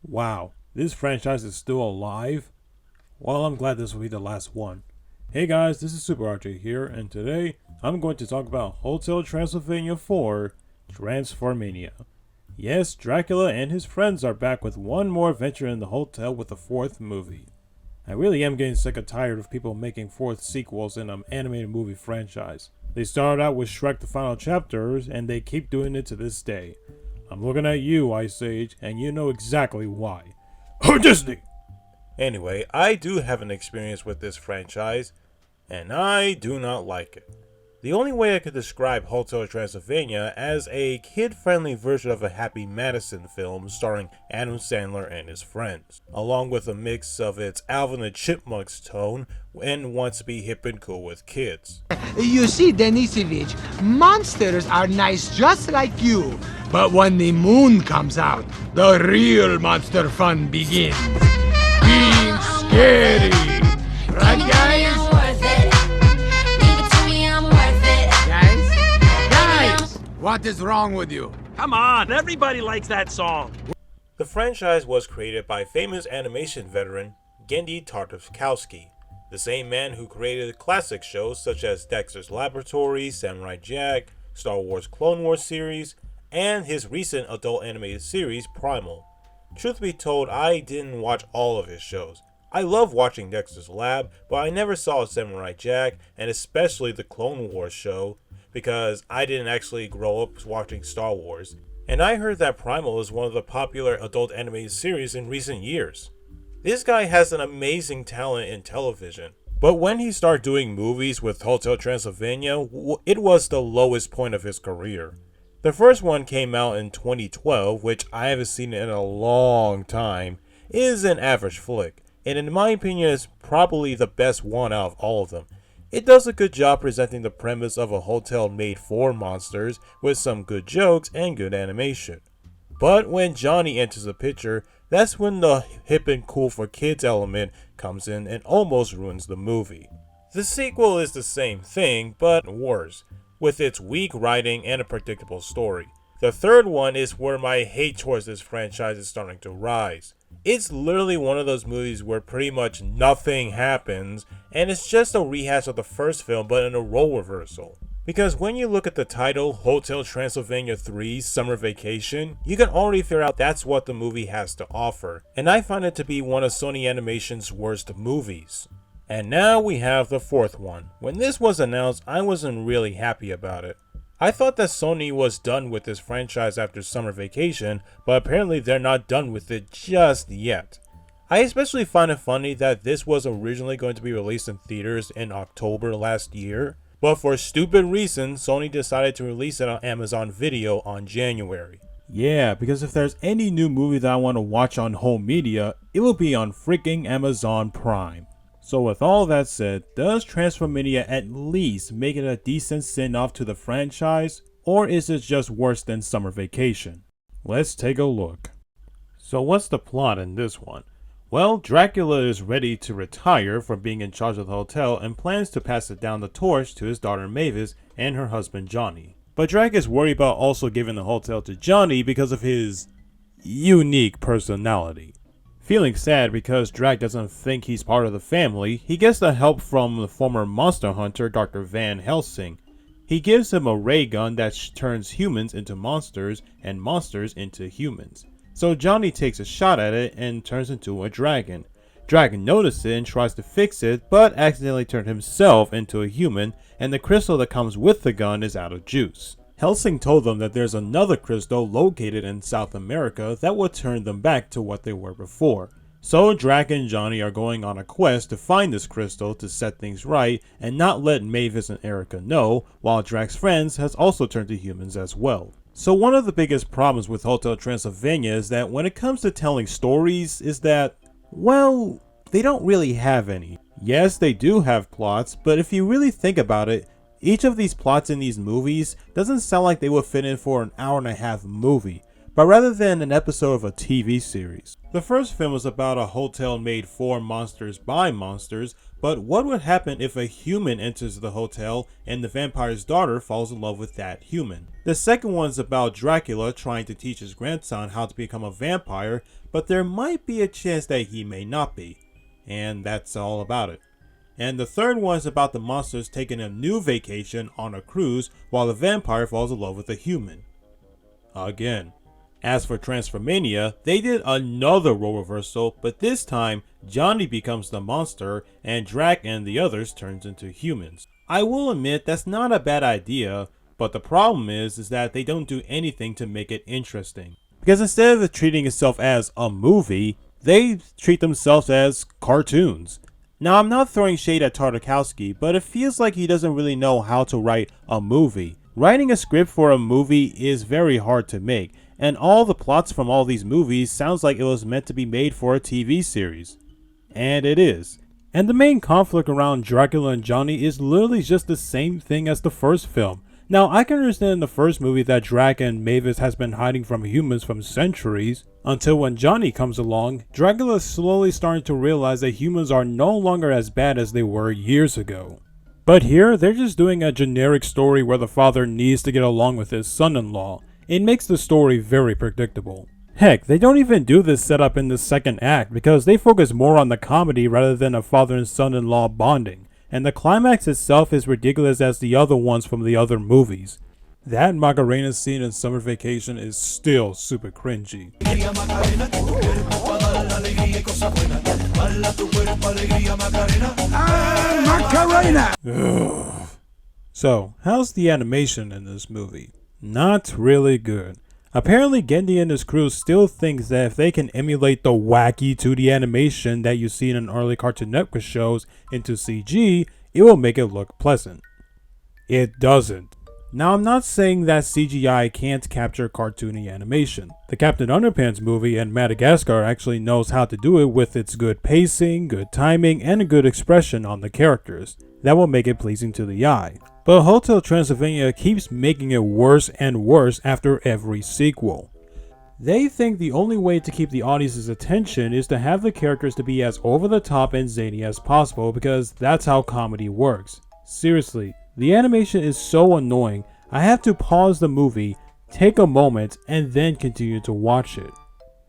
Wow, this franchise is still alive? Well, I'm glad this will be the last one. Hey guys, this is Super RJ here, and today I'm going to talk about Hotel Transylvania 4 Transformania. Yes, Dracula and his friends are back with one more adventure in the hotel with a fourth movie. I really am getting sick and tired of people making fourth sequels in an animated movie franchise. They started out with Shrek the Final Chapters, and they keep doing it to this day. I'm looking at you, Ice Age, and you know exactly why. Oh, Disney! Anyway, I do have an experience with this franchise, and I do not like it. The only way I could describe Hotel Transylvania as a kid-friendly version of a Happy Madison film starring Adam Sandler and his friends, along with a mix of its Alvin and Chipmunks tone and wants to be hip and cool with kids. You see, Denisovich, monsters are nice just like you. But when the moon comes out, the real monster fun begins. Being scary. Right, guys? Guys, what is wrong with you? Come on, everybody likes that song. The franchise was created by famous animation veteran Genndy Tartakovsky, the same man who created classic shows such as Dexter's Laboratory, Samurai Jack, Star Wars Clone Wars series, and his recent adult animated series, Primal. Truth be told, I didn't watch all of his shows. I love watching Dexter's Lab, but I never saw Samurai Jack, and especially the Clone Wars show, because I didn't actually grow up watching Star Wars. And I heard that Primal is one of the popular adult animated series in recent years. This guy has an amazing talent in television. But when he started doing movies with Hotel Transylvania, it was the lowest point of his career. The first one came out in 2012, which I haven't seen in a long time. It is an average flick, and in my opinion is probably the best one out of all of them. It does a good job presenting the premise of a hotel made for monsters with some good jokes and good animation. But when Johnny enters the picture, that's when the hip and cool for kids element comes in and almost ruins the movie. The sequel is the same thing, but worse, with its weak writing and a predictable story. The third one is where my hate towards this franchise is starting to rise. It's literally one of those movies where pretty much nothing happens, and it's just a rehash of the first film but in a role reversal. Because when you look at the title, Hotel Transylvania 3 Summer Vacation, you can already figure out that's what the movie has to offer, and I find it to be one of Sony Animation's worst movies. And now we have the fourth one. When this was announced, I wasn't really happy about it. I thought that Sony was done with this franchise after Summer Vacation, but apparently they're not done with it just yet. I especially find it funny that this was originally going to be released in theaters in October last year, but for stupid reasons, Sony decided to release it on Amazon Video on January. Yeah, because if there's any new movie that I want to watch on home media, it will be on freaking Amazon Prime. So with all that said, does Transformania at least make it a decent send-off to the franchise, or is it just worse than Summer Vacation? Let's take a look. So what's the plot in this one? Well, Dracula is ready to retire from being in charge of the hotel and plans to pass it down the torch to his daughter Mavis and her husband Johnny. But Drac is worried about also giving the hotel to Johnny because of his unique personality. Feeling sad because Drac doesn't think he's part of the family, he gets the help from the former monster hunter Dr. Van Helsing. He gives him a ray gun that turns humans into monsters and monsters into humans. So Johnny takes a shot at it and turns into a dragon. Dragon notices it and tries to fix it, but accidentally turned himself into a human, and the crystal that comes with the gun is out of juice. Helsing told them that there's another crystal located in South America that will turn them back to what they were before. So Drac and Johnny are going on a quest to find this crystal to set things right and not let Mavis and Erica know, while Drac's friends has also turned to humans as well. So one of the biggest problems with Hotel Transylvania is that when it comes to telling stories is that, well, they don't really have any. Yes, they do have plots, but if you really think about it, each of these plots in these movies doesn't sound like they would fit in for an hour-and-a-half movie, but rather than an episode of a TV series. The first film was about a hotel made for monsters by monsters, but what would happen if a human enters the hotel and the vampire's daughter falls in love with that human? The second one's about Dracula trying to teach his grandson how to become a vampire, but there might be a chance that he may not be, and that's all about it. And the third one is about the monsters taking a new vacation on a cruise while the vampire falls in love with a human. Again. As for Transylvania, they did another role reversal, but this time Johnny becomes the monster and Drac and the others turns into humans. I will admit that's not a bad idea, but the problem is that they don't do anything to make it interesting. Because instead of treating itself as a movie, they treat themselves as cartoons. Now, I'm not throwing shade at Tartakovsky, but it feels like he doesn't really know how to write a movie. Writing a script for a movie is very hard to make, and all the plots from all these movies sounds like it was meant to be made for a TV series. And it is. And the main conflict around Dracula and Johnny is literally just the same thing as the first film. Now, I can understand in the first movie that Drac and Mavis has been hiding from humans for centuries, until when Johnny comes along, Dracula is slowly starting to realize that humans are no longer as bad as they were years ago. But here, they're just doing a generic story where the father needs to get along with his son-in-law. It makes the story very predictable. Heck, they don't even do this setup in the second act because they focus more on the comedy rather than a father and son-in-law bonding. And the climax itself is ridiculous as the other ones from the other movies. That Macarena scene in Summer Vacation is still super cringy. Macarena! So, how's the animation in this movie? Not really good. Apparently Gendy and his crew still thinks that if they can emulate the wacky 2D animation that you see in early Cartoon Network shows into CG, it will make it look pleasant. It doesn't. Now, I'm not saying that CGI can't capture cartoony animation. The Captain Underpants movie and Madagascar actually knows how to do it with its good pacing, good timing, and a good expression on the characters. That will make it pleasing to the eye. But Hotel Transylvania keeps making it worse and worse after every sequel. They think the only way to keep the audience's attention is to have the characters to be as over the top and zany as possible because that's how comedy works. Seriously, the animation is so annoying, I have to pause the movie, take a moment, and then continue to watch it.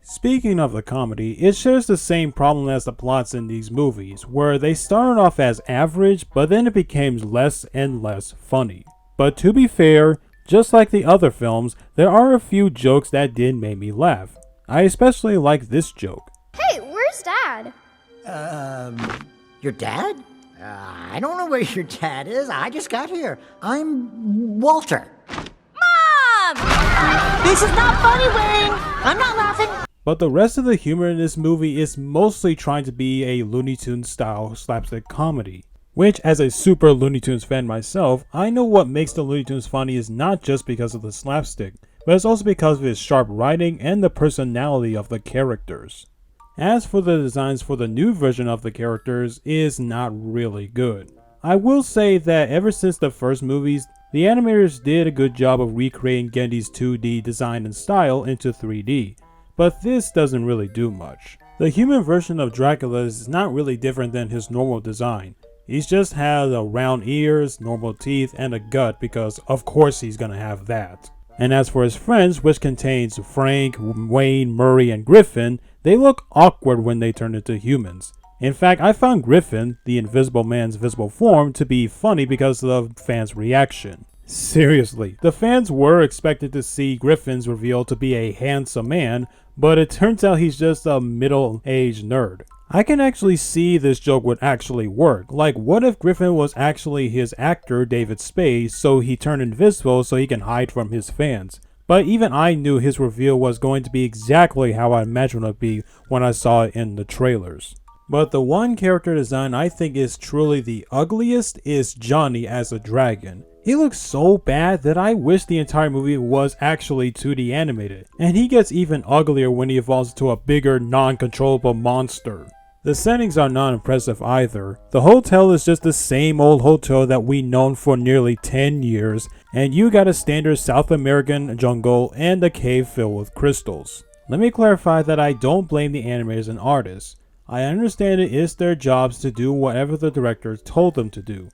Speaking of the comedy, it shares the same problem as the plots in these movies, where they started off as average, but then it became less and less funny. But to be fair, just like the other films, there are a few jokes that did make me laugh. I especially like this joke. Hey, where's Dad? Your dad? I don't know where your dad is. I just got here. I'm Walter. Mom! This is not funny, Wayne! I'm not laughing. But the rest of the humor in this movie is mostly trying to be a Looney Tunes style slapstick comedy. Which, as a super Looney Tunes fan myself, I know what makes the Looney Tunes funny is not just because of the slapstick, but it's also because of its sharp writing and the personality of the characters. As for the designs for the new version of the characters is not really good. I will say that ever since the first movies, the animators did a good job of recreating Gendy's 2D design and style into 3D, but this doesn't really do much. The human version of Dracula is not really different than his normal design. He's just has round ears, normal teeth, and a gut because of course he's gonna have that. And as for his friends, which contains Frank, Wayne, Murray, and Griffin, they look awkward when they turn into humans. In fact, I found Griffin, the Invisible Man's visible form, to be funny because of the fans' reaction. Seriously, the fans were expected to see Griffin's revealed to be a handsome man, but it turns out he's just a middle-aged nerd. I can actually see this joke would actually work. Like, what if Griffin was actually his actor, David Spade, so he turned invisible so he can hide from his fans? But even I knew his reveal was going to be exactly how I imagined it would be when I saw it in the trailers. But the one character design I think is truly the ugliest is Johnny as a dragon. He looks so bad that I wish the entire movie was actually 2D animated. And he gets even uglier when he evolves into a bigger, non-controllable monster. The settings are not impressive either. The hotel is just the same old hotel that we've known for nearly 10 years, and you got a standard South American jungle and a cave filled with crystals. Let me clarify that I don't blame the animators and artists. I understand it is their jobs to do whatever the director told them to do.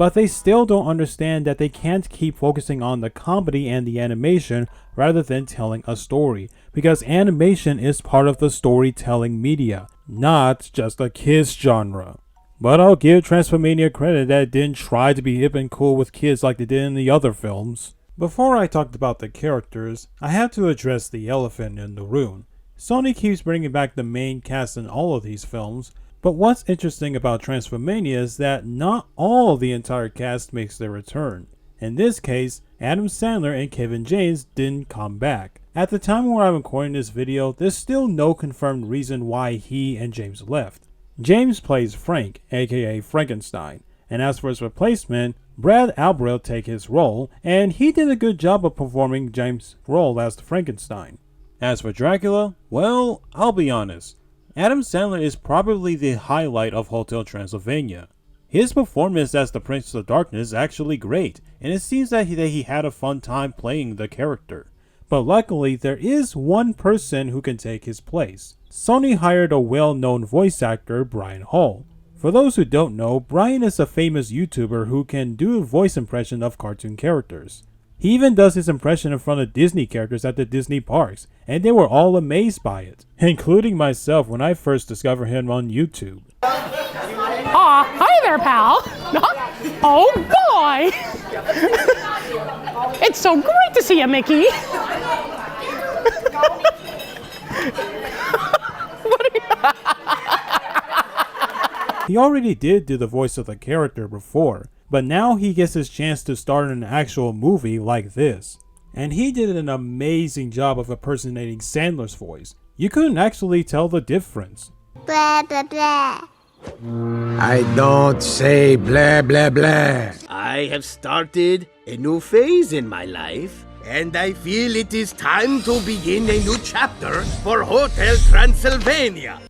but they still don't understand that they can't keep focusing on the comedy and the animation rather than telling a story, because animation is part of the storytelling media, not just a kids genre. But I'll give Transylvania credit that it didn't try to be hip and cool with kids like they did in the other films. Before I talked about the characters, I have to address the elephant in the room. Sony keeps bringing back the main cast in all of these films, but what's interesting about Transylvania is that not all of the entire cast makes their return. In this case, Adam Sandler and Kevin James didn't come back. At the time where I'm recording this video, there's still no confirmed reason why he and James left. James plays Frank, aka Frankenstein, and as for his replacement, Brad Albert take his role, and he did a good job of performing James' role as Frankenstein. As for Dracula, well, I'll be honest. Adam Sandler is probably the highlight of Hotel Transylvania. His performance as the Prince of Darkness is actually great, and it seems that he had a fun time playing the character. But luckily, there is one person who can take his place. Sony hired a well-known voice actor, Brian Hall. For those who don't know, Brian is a famous YouTuber who can do a voice impression of cartoon characters. He even does his impression in front of Disney characters at the Disney parks, and they were all amazed by it, including myself when I first discovered him on YouTube. Hi there, pal. Oh boy! It's so great to see you, Mickey. He already did do the voice of the character before, but now he gets his chance to star in an actual movie like this. And he did an amazing job of impersonating Sandler's voice. You couldn't actually tell the difference. Blah, blah, blah. I don't say blah blah blah. I have started a new phase in my life, and I feel it is time to begin a new chapter for Hotel Transylvania.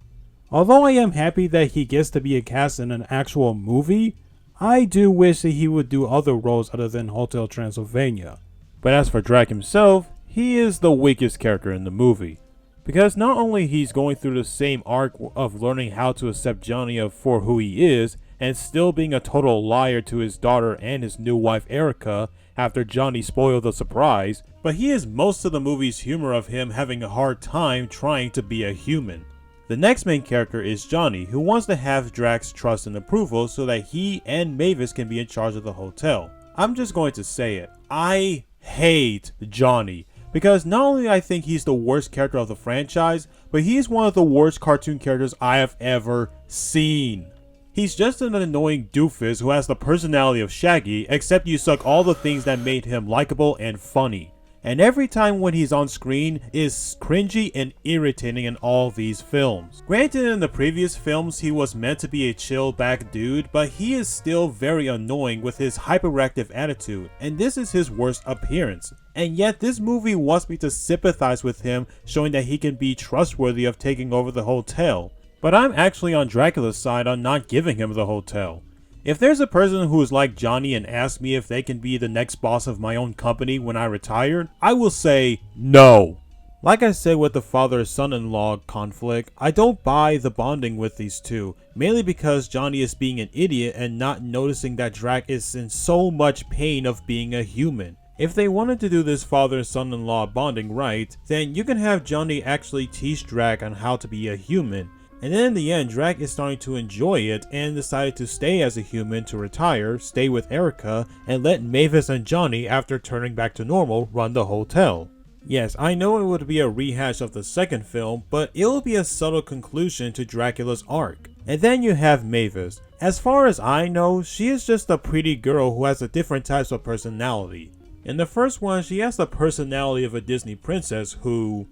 Although I am happy that he gets to be cast in an actual movie, I do wish that he would do other roles other than Hotel Transylvania. But as for Drac himself, he is the weakest character in the movie. Because not only he's going through the same arc of learning how to accept Johnny for who he is, and still being a total liar to his daughter and his new wife Erica after Johnny spoiled the surprise, but he is most of the movie's humor of him having a hard time trying to be a human. The next main character is Johnny, who wants to have Drac's trust and approval so that he and Mavis can be in charge of the hotel. I'm just going to say it. I hate Johnny. Because not only I think he's the worst character of the franchise, but he's one of the worst cartoon characters I have ever seen. He's just an annoying doofus who has the personality of Shaggy, except you suck all the things that made him likable and funny. And every time when he's on screen is cringy and irritating in all these films. Granted, in the previous films he was meant to be a chill back dude, but he is still very annoying with his hyperactive attitude, and this is his worst appearance. And yet this movie wants me to sympathize with him, showing that he can be trustworthy of taking over the hotel. But I'm actually on Dracula's side on not giving him the hotel. If there's a person who is like Johnny and asks me if they can be the next boss of my own company when I retire, I will say no. Like I said with the father-son-in-law conflict, I don't buy the bonding with these two, mainly because Johnny is being an idiot and not noticing that Drac is in so much pain of being a human. If they wanted to do this father-son-in-law bonding right, then you can have Johnny actually teach Drac on how to be a human. And then in the end, Drac is starting to enjoy it and decided to stay as a human to retire, stay with Erica, and let Mavis and Johnny, after turning back to normal, run the hotel. Yes, I know it would be a rehash of the second film, but it will be a subtle conclusion to Dracula's arc. And then you have Mavis. As far as I know, she is just a pretty girl who has a different types of personality. In the first one, she has the personality of a Disney princess who...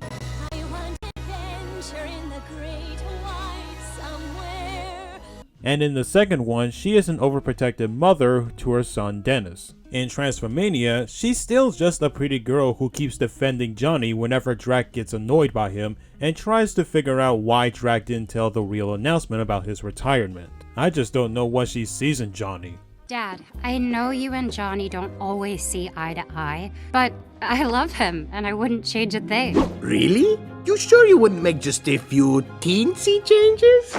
And in the second one, she is an overprotective mother to her son Dennis. In Transylvania, she's still just a pretty girl who keeps defending Johnny whenever Drac gets annoyed by him and tries to figure out why Drac didn't tell the real announcement about his retirement. I just don't know what she sees in Johnny. Dad, I know you and Johnny don't always see eye to eye, but I love him and I wouldn't change a thing. Really? You sure you wouldn't make just a few teensy changes?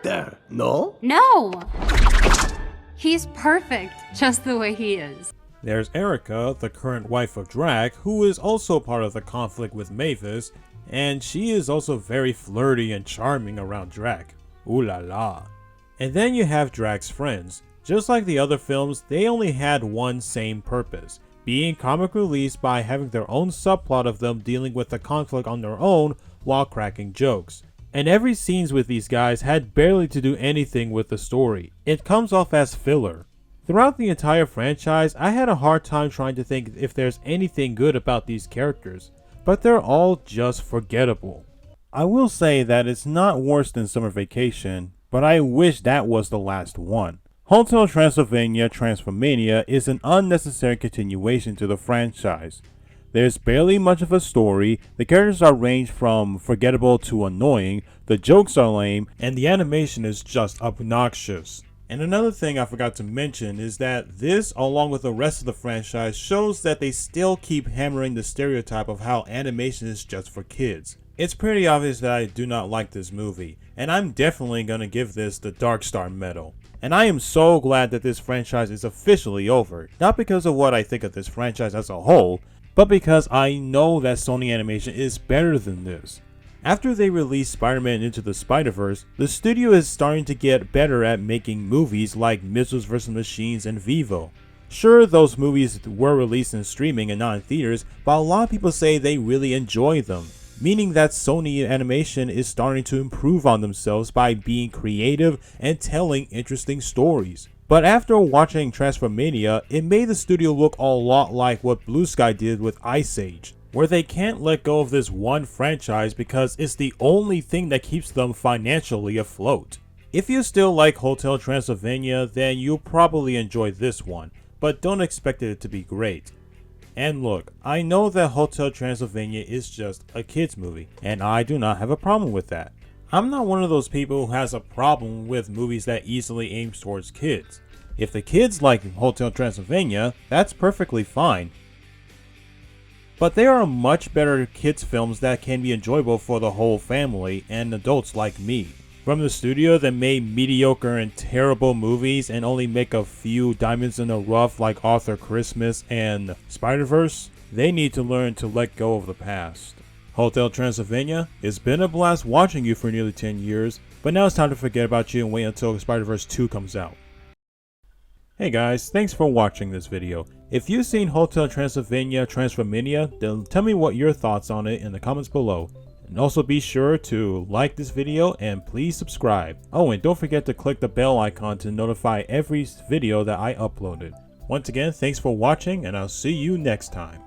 Better, no? No! He's perfect, just the way he is. There's Erica, the current wife of Drac, who is also part of the conflict with Mavis, and she is also very flirty and charming around Drac. Ooh la la. And then you have Drac's friends. Just like the other films, they only had one same purpose, being comic relief by having their own subplot of them dealing with the conflict on their own while cracking jokes. And every scenes with these guys had barely to do anything with the story. It comes off as filler. Throughout the entire franchise, I had a hard time trying to think if there's anything good about these characters, but they're all just forgettable. I will say that it's not worse than Summer Vacation, but I wish that was the last one. Hotel Transylvania Transformania is an unnecessary continuation to the franchise. There's barely much of a story, the characters are ranged from forgettable to annoying, the jokes are lame, and the animation is just obnoxious. And another thing I forgot to mention is that this, along with the rest of the franchise, shows that they still keep hammering the stereotype of how animation is just for kids. It's pretty obvious that I do not like this movie, and I'm definitely gonna give this the Dark Star medal. And I am so glad that this franchise is officially over, not because of what I think of this franchise as a whole, but because I know that Sony Animation is better than this. After they released Spider-Man Into the Spider-Verse, the studio is starting to get better at making movies like Mitchells vs. Machines and Vivo. Sure, those movies were released in streaming and not in theaters, but a lot of people say they really enjoy them, meaning that Sony Animation is starting to improve on themselves by being creative and telling interesting stories. But after watching Transformania, it made the studio look a lot like what Blue Sky did with Ice Age, where they can't let go of this one franchise because it's the only thing that keeps them financially afloat. If you still like Hotel Transylvania, then you'll probably enjoy this one, but don't expect it to be great. And look, I know that Hotel Transylvania is just a kids movie, and I do not have a problem with that. I'm not one of those people who has a problem with movies that easily aims towards kids. If the kids like Hotel Transylvania, that's perfectly fine. But there are much better kids films that can be enjoyable for the whole family and adults like me. From the studio that made mediocre and terrible movies and only make a few diamonds in the rough like Arthur Christmas and Spider-Verse, they need to learn to let go of the past. Hotel Transylvania, it's been a blast watching you for nearly 10 years, but now it's time to forget about you and wait until Spider-Verse 2 comes out. Hey guys, thanks for watching this video. If you've seen Hotel Transylvania Transformania, then tell me what your thoughts on it in the comments below. And also be sure to like this video and please subscribe. Oh, and don't forget to click the bell icon to notify every video that I uploaded. Once again, thanks for watching and I'll see you next time.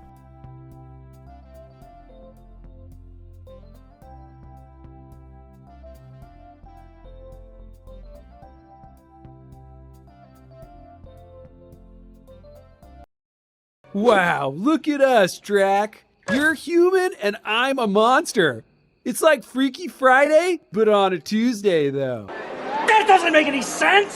Wow, look at us, Drac. You're human and I'm a monster. It's like Freaky Friday, but on a Tuesday, though. That doesn't make any sense!